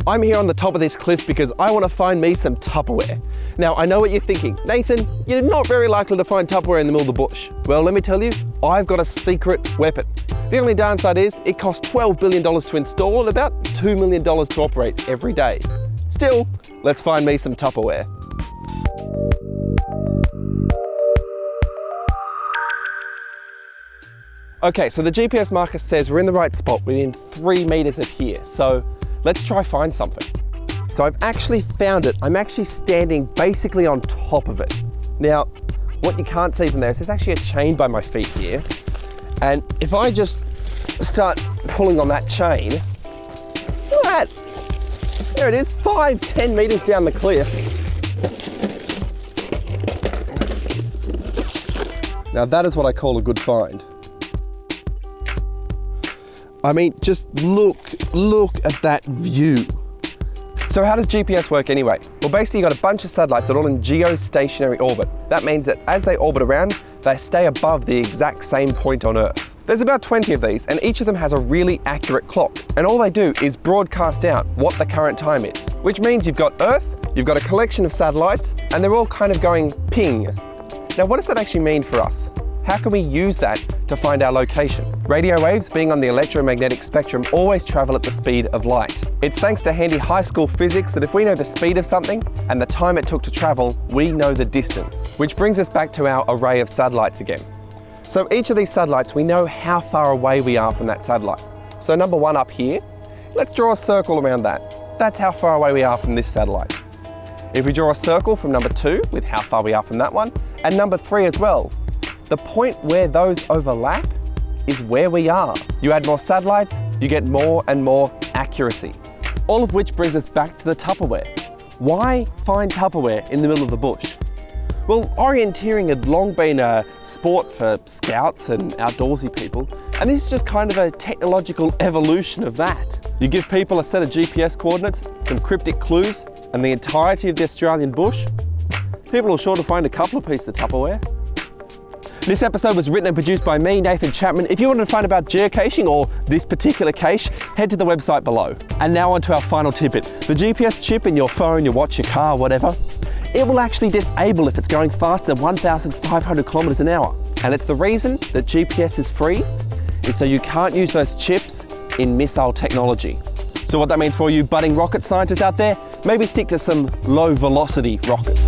I'm here on the top of this cliff because I want to find me some Tupperware. Now, I know what you're thinking. Nathan, you're not very likely to find Tupperware in the middle of the bush. Well, let me tell you, I've got a secret weapon. The only downside is it costs $12 billion to install and about $2 million to operate every day. Still, let's find me some Tupperware. Okay, so the GPS marker says we're in the right spot within 3 meters of here. So let's try find something. So I've actually found it. I'm actually standing basically on top of it. Now, what you can't see from there is there's actually a chain by my feet here. And if I just start pulling on that chain, look at that. There it is, 5-10 meters down the cliff. Now that is what I call a good find. I mean, just look at that view. So how does GPS work anyway? Well, basically you've got a bunch of satellites that are all in geostationary orbit. That means that as they orbit around, they stay above the exact same point on Earth. There's about 20 of these, and each of them has a really accurate clock. And all they do is broadcast out what the current time is, which means you've got Earth, you've got a collection of satellites, and they're all kind of going ping. Now, what does that actually mean for us? How can we use that to find our location? Radio waves, being on the electromagnetic spectrum, always travel at the speed of light. It's thanks to handy high school physics that if we know the speed of something and the time it took to travel, we know the distance. Which brings us back to our array of satellites again. So each of these satellites, we know how far away we are from that satellite. So number 1 up here, let's draw a circle around that. That's how far away we are from this satellite. If we draw a circle from number 2 with how far we are from that one, and number 3 as well, the point where those overlap is where we are. You add more satellites, you get more and more accuracy. All of which brings us back to the Tupperware. Why find Tupperware in the middle of the bush? Well, orienteering had long been a sport for scouts and outdoorsy people, and this is just kind of a technological evolution of that. You give people a set of GPS coordinates, some cryptic clues, and the entirety of the Australian bush, people are sure to find a couple of pieces of Tupperware. This episode was written and produced by me, Nathan Chapman. If you want to find about geocaching or this particular cache, head to the website below. And now on to our final tidbit. The GPS chip in your phone, your watch, your car, whatever, it will actually disable if it's going faster than 1,500 kilometers an hour. And it's the reason that GPS is free is so you can't use those chips in missile technology. So what that means for you budding rocket scientists out there, maybe stick to some low velocity rockets.